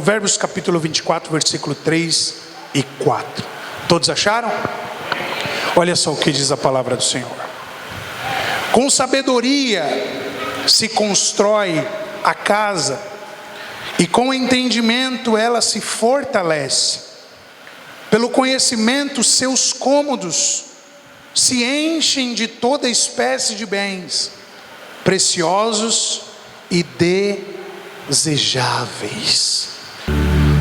Provérbios capítulo 24, versículo 3 e 4. Todos acharam? Olha só o que diz a palavra do Senhor. Com sabedoria se constrói a casa, e com entendimento ela se fortalece. Pelo conhecimento seus cômodos se enchem de toda espécie de bens preciosos e desejáveis.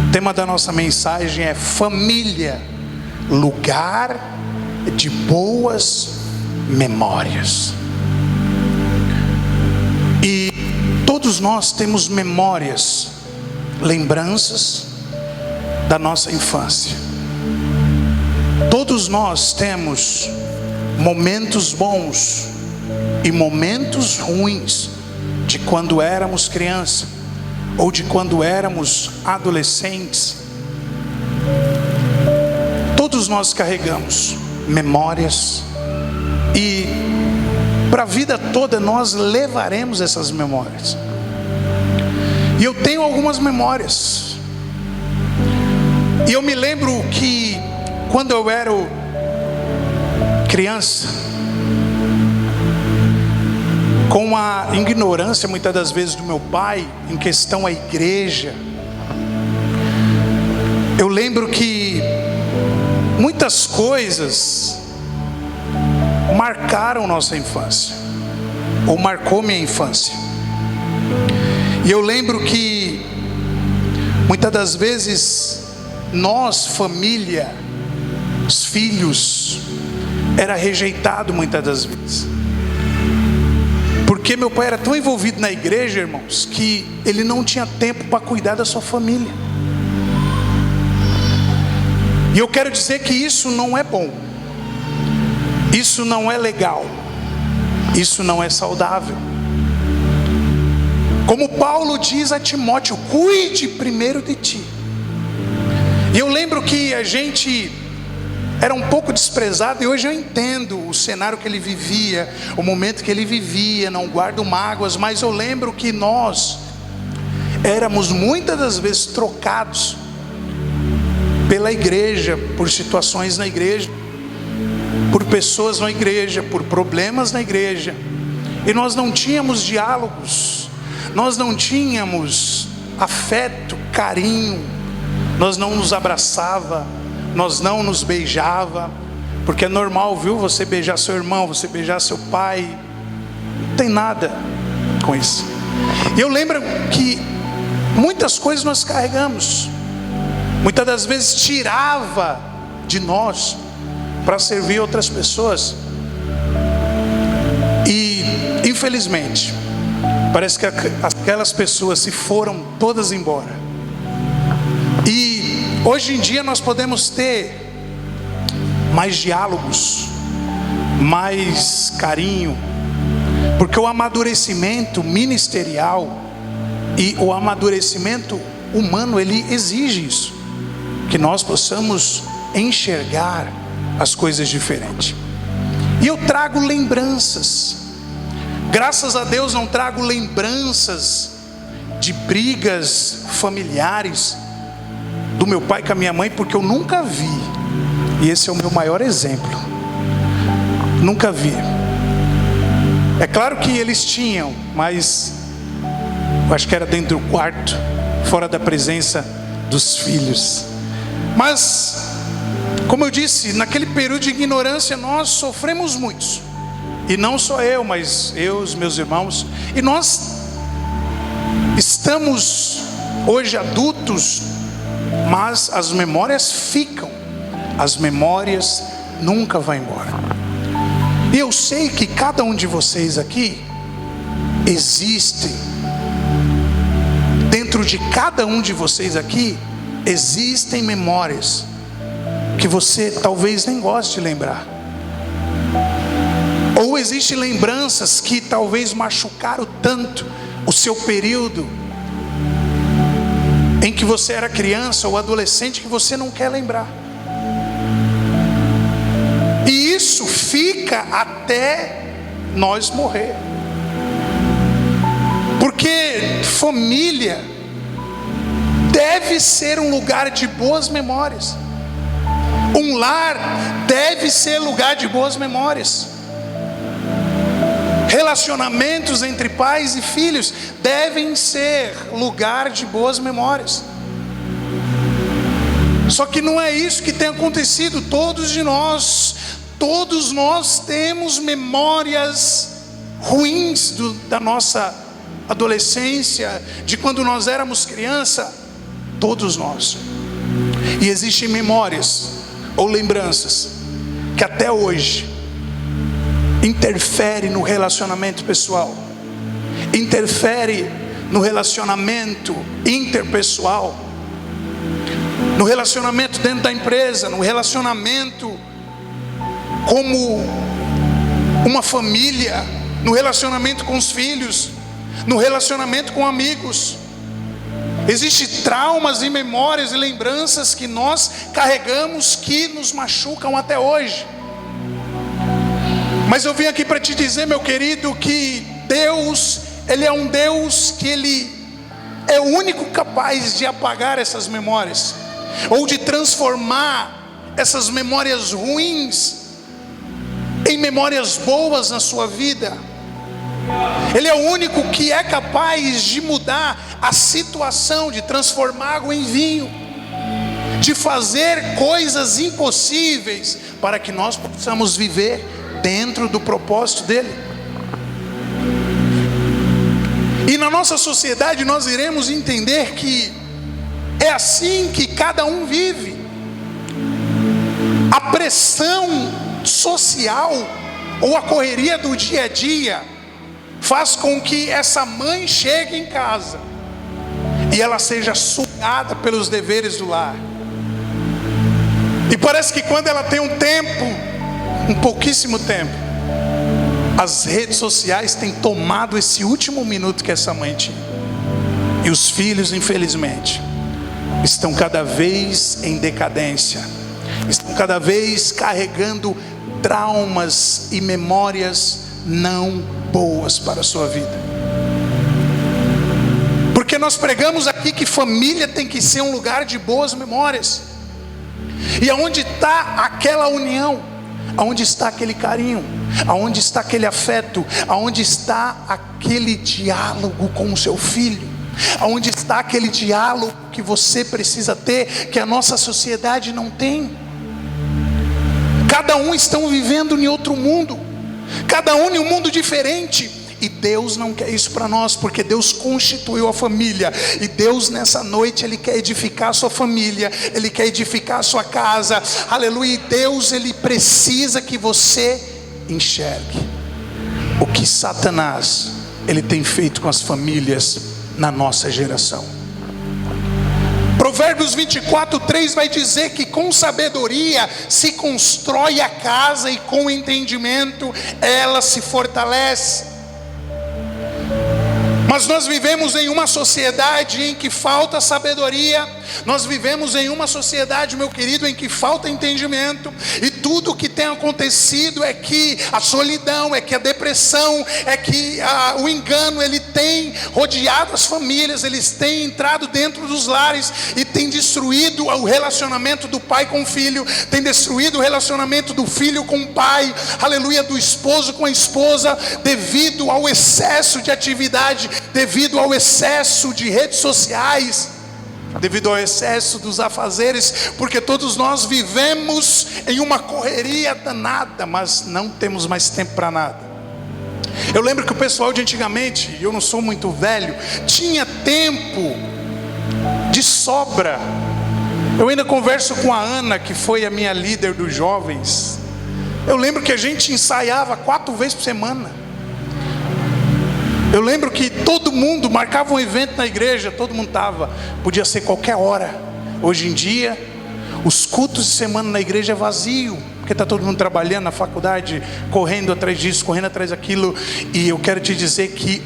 O tema da nossa mensagem é família, lugar de boas memórias. E todos nós temos memórias, lembranças da nossa infância. Todos nós temos momentos bons e momentos ruins de quando éramos criança ou de quando éramos adolescentes. Todos nós carregamos memórias e para a vida toda nós levaremos essas memórias. E eu tenho algumas memórias. E eu me lembro que quando eu era criança, com a ignorância muitas das vezes do meu pai em questão à igreja, eu lembro que muitas coisas marcaram nossa infância, ou marcou minha infância. E eu lembro que muitas das vezes nós, família, os filhos, era rejeitado muitas das vezes. Porque meu pai era tão envolvido na igreja, irmãos, que ele não tinha tempo para cuidar da sua família. E eu quero dizer que isso não é bom. Isso não é legal. Isso não é saudável. Como Paulo diz a Timóteo, cuide primeiro de ti. E eu lembro que a gente era um pouco desprezado, e hoje eu entendo o cenário que ele vivia, o momento que ele vivia, não guardo mágoas, mas eu lembro que nós éramos muitas das vezes trocados pela igreja, por situações na igreja, por pessoas na igreja, por problemas na igreja, e nós não tínhamos diálogos, nós não tínhamos afeto, carinho, nós não nos abraçava, nós não nos beijava, porque é normal, viu, você beijar seu irmão, você beijar seu pai, não tem nada com isso. E eu lembro que muitas coisas nós carregamos, muitas das vezes tirava de nós para servir outras pessoas. E infelizmente parece que aquelas pessoas se foram todas embora. E hoje em dia nós podemos ter mais diálogos, mais carinho, porque o amadurecimento ministerial e o amadurecimento humano, ele exige isso, que nós possamos enxergar as coisas diferentes. E eu trago lembranças, graças a Deus não trago lembranças de brigas familiares do meu pai com a minha mãe, porque eu nunca vi, e esse é o meu maior exemplo, nunca vi. É claro que eles tinham, mas eu acho que era dentro do quarto, fora da presença dos filhos. Mas, como eu disse, naquele período de ignorância nós sofremos muitos, e não só eu, mas eu, os meus irmãos, e nós estamos hoje adultos, mas as memórias ficam, as memórias nunca vão embora. E eu sei que cada um de vocês aqui, dentro de cada um de vocês aqui, existem memórias que você talvez nem goste de lembrar, ou existem lembranças que talvez machucaram tanto o seu período em que você era criança ou adolescente, que você não quer lembrar. E isso fica até nós morrer. Porque família deve ser um lugar de boas memórias. Um lar deve ser lugar de boas memórias. Relacionamentos entre pais e filhos devem ser lugar de boas memórias. Só que não é isso que tem acontecido. Todos nós temos memórias ruins da nossa adolescência, de quando nós éramos criança. Todos nós. E existem memórias ou lembranças que até hoje interfere no relacionamento pessoal, interfere no relacionamento interpessoal, no relacionamento dentro da empresa, no relacionamento como uma família, no relacionamento com os filhos, no relacionamento com amigos. Existem traumas e memórias e lembranças que nós carregamos que nos machucam até hoje. Mas eu vim aqui para te dizer, meu querido, que Deus, Ele é um Deus que Ele é o único capaz de apagar essas memórias, ou de transformar essas memórias ruins em memórias boas na sua vida. Ele é o único que é capaz de mudar a situação, de transformar água em vinho, de fazer coisas impossíveis para que nós possamos viver dentro do propósito dele. E na nossa sociedade nós iremos entender que é assim que cada um vive. A pressão social ou a correria do dia a dia faz com que essa mãe chegue em casa e ela seja sugada pelos deveres do lar. E parece que quando ela tem um tempo, um pouquíssimo tempo, as redes sociais têm tomado esse último minuto que essa mãe tinha. E os filhos, infelizmente, estão cada vez em decadência, estão cada vez carregando traumas e memórias não boas para a sua vida. Porque nós pregamos aqui que família tem que ser um lugar de boas memórias. E aonde está aquela união? Aonde está aquele carinho? Aonde está aquele afeto? Aonde está aquele diálogo com o seu filho? Aonde está aquele diálogo que você precisa ter, que a nossa sociedade não tem? Cada um está vivendo em outro mundo, cada um em um mundo diferente. E Deus não quer isso para nós, porque Deus constituiu a família. E Deus nessa noite, Ele quer edificar a sua família, Ele quer edificar a sua casa. Aleluia. E Deus, Ele precisa que você enxergue o que Satanás, ele tem feito com as famílias na nossa geração. Provérbios 24:3 vai dizer que com sabedoria se constrói a casa, e com entendimento ela se fortalece. Mas nós vivemos em uma sociedade em que falta sabedoria. Nós vivemos em uma sociedade, meu querido, em que falta entendimento. E tudo o que tem acontecido é que a solidão, é que a depressão, é que o engano, ele tem rodeado as famílias. Eles têm entrado dentro dos lares e tem destruído o relacionamento do pai com o filho, tem destruído o relacionamento do filho com o pai, aleluia, do esposo com a esposa, devido ao excesso de atividade, devido ao excesso de redes sociais, devido ao excesso dos afazeres, porque todos nós vivemos em uma correria danada, mas não temos mais tempo para nada. Eu lembro que o pessoal de antigamente, eu não sou muito velho, tinha tempo de sobra. Eu ainda converso com a Ana, que foi a minha líder dos jovens. Eu lembro que a gente ensaiava 4 vezes por semana. Eu lembro que todo mundo marcava um evento na igreja, todo mundo estava, podia ser qualquer hora. Hoje em dia, os cultos de semana na igreja é vazio, porque está todo mundo trabalhando na faculdade, correndo atrás disso, correndo atrás daquilo. E eu quero te dizer que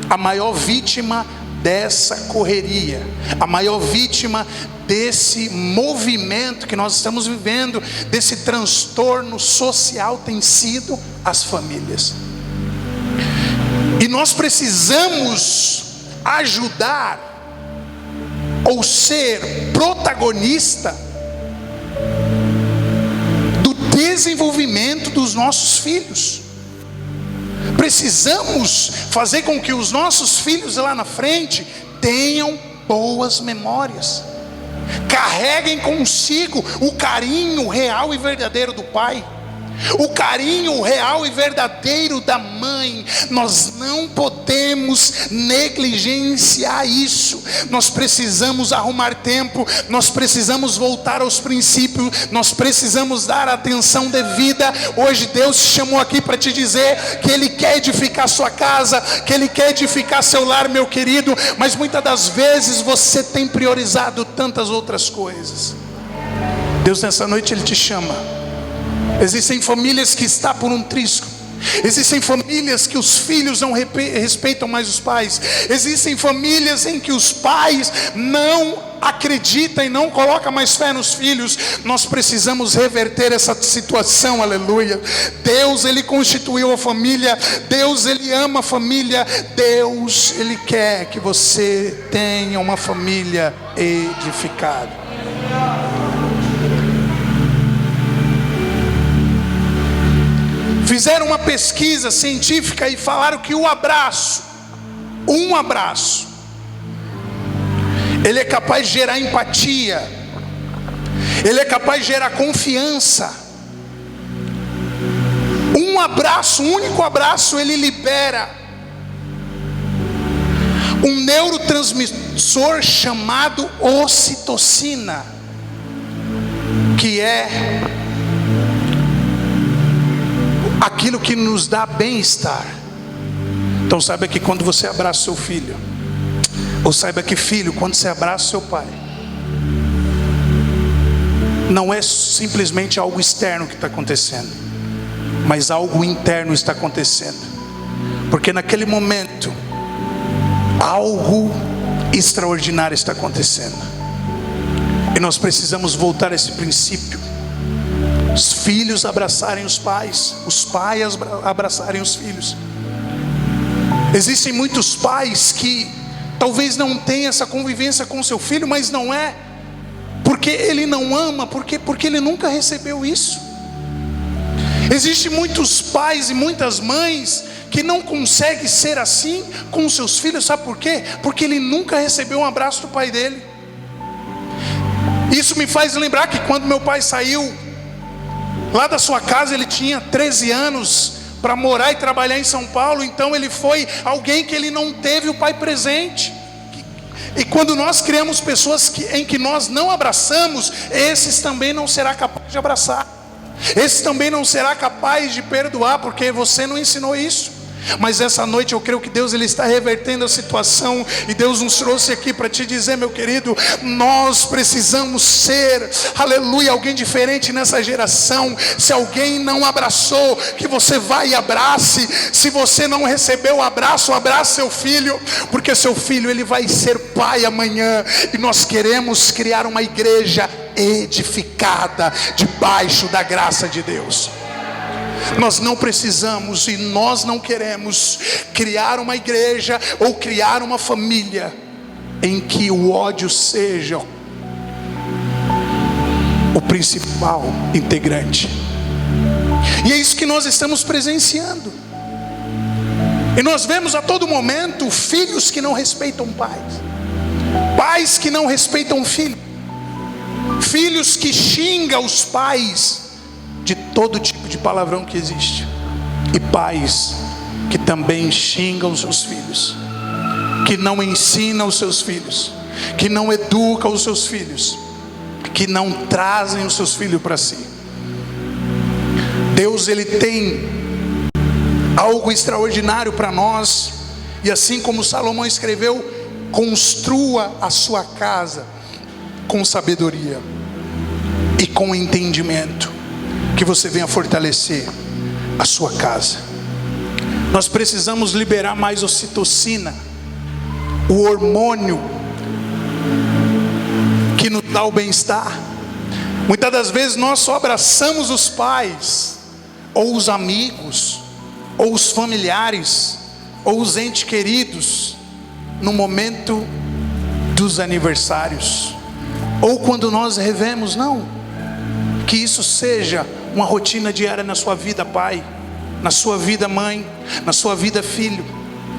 a maior vítima dessa correria, a maior vítima desse movimento que nós estamos vivendo, desse transtorno social, tem sido as famílias. E nós precisamos ajudar ou ser protagonista do desenvolvimento dos nossos filhos. Precisamos fazer com que os nossos filhos lá na frente tenham boas memórias, carreguem consigo o carinho real e verdadeiro do pai, o carinho real e verdadeiro da mãe. Nós não podemos negligenciar isso. Nós precisamos arrumar tempo, nós precisamos voltar aos princípios, nós precisamos dar atenção devida. Hoje Deus te chamou aqui para te dizer que Ele quer edificar sua casa, que Ele quer edificar seu lar, meu querido, mas muitas das vezes você tem priorizado tantas outras coisas. Deus nessa noite Ele te chama. Existem famílias que estão por um trisco. Existem famílias que os filhos não respeitam mais os pais. Existem famílias em que os pais não acreditam e não colocam mais fé nos filhos. Nós precisamos reverter essa situação, aleluia. Deus, Ele constituiu a família. Deus, Ele ama a família. Deus, Ele quer que você tenha uma família edificada. Fizeram uma pesquisa científica e falaram que um abraço, ele é capaz de gerar empatia, ele é capaz de gerar confiança. Um abraço, um único abraço, ele libera um neurotransmissor chamado ocitocina, que é aquilo que nos dá bem-estar. Então saiba que quando você abraça seu filho, ou saiba que filho, quando você abraça seu pai, não é simplesmente algo externo que está acontecendo, mas algo interno está acontecendo, porque naquele momento algo extraordinário está acontecendo, e nós precisamos voltar a esse princípio. Os filhos abraçarem os pais abraçarem os filhos. Existem muitos pais que talvez não tenham essa convivência com seu filho, mas não é porque ele não ama, porque ele nunca recebeu isso. Existem muitos pais e muitas mães que não conseguem ser assim com seus filhos, sabe por quê? Porque ele nunca recebeu um abraço do pai dele. Isso me faz lembrar que quando meu pai saiu lá da sua casa, ele tinha 13 anos para morar e trabalhar em São Paulo. Então ele foi alguém que ele não teve o pai presente. E quando nós criamos pessoas em que nós não abraçamos, esses também não será capaz de abraçar, esse também não será capaz de perdoar, porque você não ensinou isso. Mas essa noite eu creio que Deus, Ele está revertendo a situação, e Deus nos trouxe aqui para te dizer, meu querido, nós precisamos ser, aleluia, alguém diferente nessa geração. Se alguém não abraçou, que você vá e abrace. Se você não recebeu o abraço, abrace seu filho, porque seu filho, ele vai ser pai amanhã, e nós queremos criar uma igreja edificada debaixo da graça de Deus. Nós não precisamos e nós não queremos criar uma igreja ou criar uma família em que o ódio seja o principal integrante. E é isso que nós estamos presenciando. E nós vemos a todo momento filhos que não respeitam pais, pais que não respeitam filhos, filhos que xingam os pais de todo tipo de palavrão que existe, e pais que também xingam os seus filhos, que não ensinam os seus filhos, que não educam os seus filhos, que não trazem os seus filhos para si. Deus, Ele tem algo extraordinário para nós, e assim como Salomão escreveu, construa a sua casa com sabedoria e com entendimento, que você venha fortalecer a sua casa. Nós precisamos liberar mais ocitocina, o hormônio que nos dá o bem-estar. Muitas das vezes nós só abraçamos os pais, ou os amigos, ou os familiares, ou os entes queridos, no momento dos aniversários, ou quando nós revemos, não. Que isso seja uma rotina diária na sua vida, pai, na sua vida, mãe, na sua vida, filho.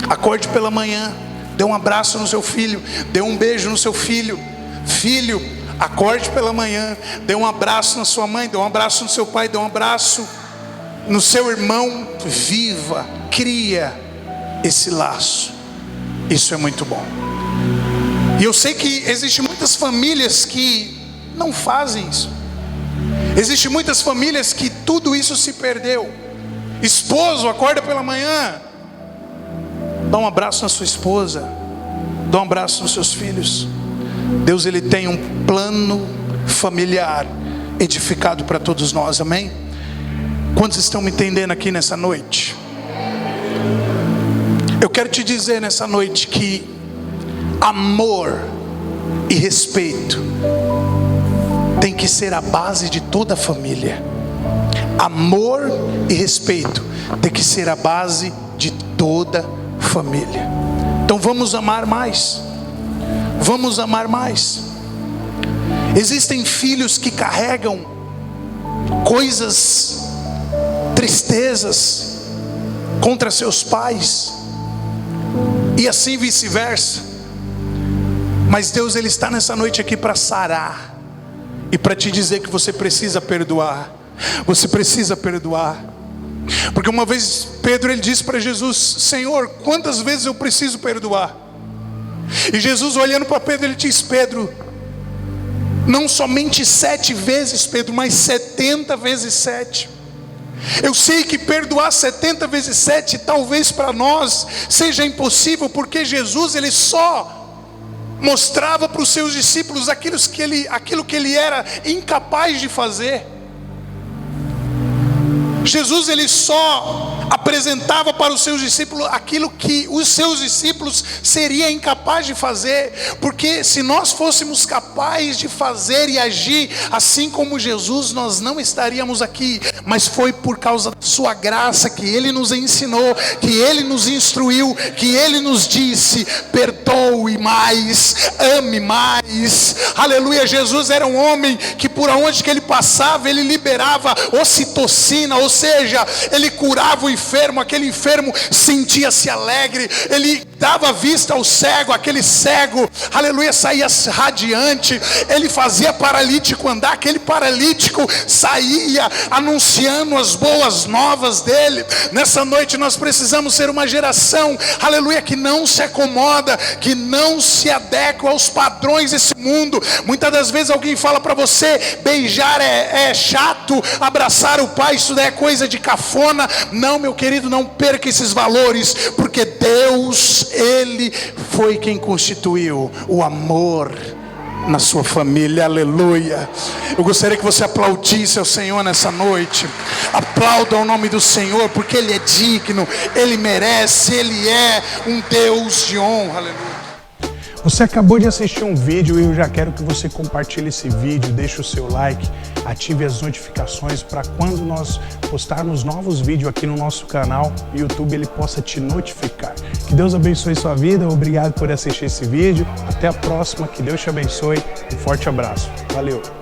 Acorde pela manhã, dê um abraço no seu filho, dê um beijo no seu filho. Filho, acorde pela manhã, dê um abraço na sua mãe, dê um abraço no seu pai, dê um abraço no seu irmão. Viva, cria esse laço. Isso é muito bom. E eu sei que existem muitas famílias que não fazem isso. Existem muitas famílias que tudo isso se perdeu. Esposo, acorda pela manhã, dá um abraço na sua esposa, dá um abraço nos seus filhos. Deus, Ele tem um plano familiar edificado para todos nós, amém? Quantos estão me entendendo aqui nessa noite? Eu quero te dizer nessa noite que amor e respeito tem que ser a base de toda a família. Amor e respeito tem que ser a base de toda a família. Então vamos amar mais. Vamos amar mais. Existem filhos que carregam coisas, tristezas contra seus pais, e assim vice-versa. Mas Deus, Ele está nessa noite aqui para sarar e para te dizer que você precisa perdoar. Você precisa perdoar. Porque uma vez Pedro, ele disse para Jesus: Senhor, quantas vezes eu preciso perdoar? E Jesus, olhando para Pedro, ele diz: Pedro, não somente 7 vezes, Pedro, mas 70 vezes 7. Eu sei que perdoar 70 vezes 7 talvez para nós seja impossível, porque Jesus, ele só mostrava para os seus discípulos aquilo que ele era incapaz de fazer. Jesus, ele só apresentava para os seus discípulos aquilo que os seus discípulos seriam incapazes de fazer. Porque se nós fôssemos capazes de fazer e agir assim como Jesus, nós não estaríamos aqui. Mas foi por causa da sua graça que Ele nos ensinou, que Ele nos instruiu, que Ele nos disse: perdoe mais, ame mais. Aleluia. Jesus era um homem que por onde que ele passava, ele liberava ocitocina, ou seja, ele curava o enfermo, aquele enfermo sentia-se alegre. Ele dava vista ao cego, aquele cego, aleluia, saía radiante. Ele fazia paralítico andar, aquele paralítico saía anunciando as boas novas dele. Nessa noite nós precisamos ser uma geração, aleluia, que não se acomoda, que não se adequa aos padrões desse mundo. Muitas das vezes alguém fala para você: beijar é chato, abraçar o pai, isso daí é coisa de cafona. Não, meu querido, não perca esses valores, porque Deus, Ele foi quem constituiu o amor na sua família. Aleluia. Eu gostaria que você aplaudisse ao Senhor nessa noite. Aplauda o nome do Senhor, porque Ele é digno, Ele merece, Ele é um Deus de honra. Aleluia. Você acabou de assistir um vídeo e eu já quero que você compartilhe esse vídeo, deixe o seu like, ative as notificações para quando nós postarmos novos vídeos aqui no nosso canal, o YouTube ele possa te notificar. Que Deus abençoe sua vida, obrigado por assistir esse vídeo, até a próxima, que Deus te abençoe, um forte abraço, valeu!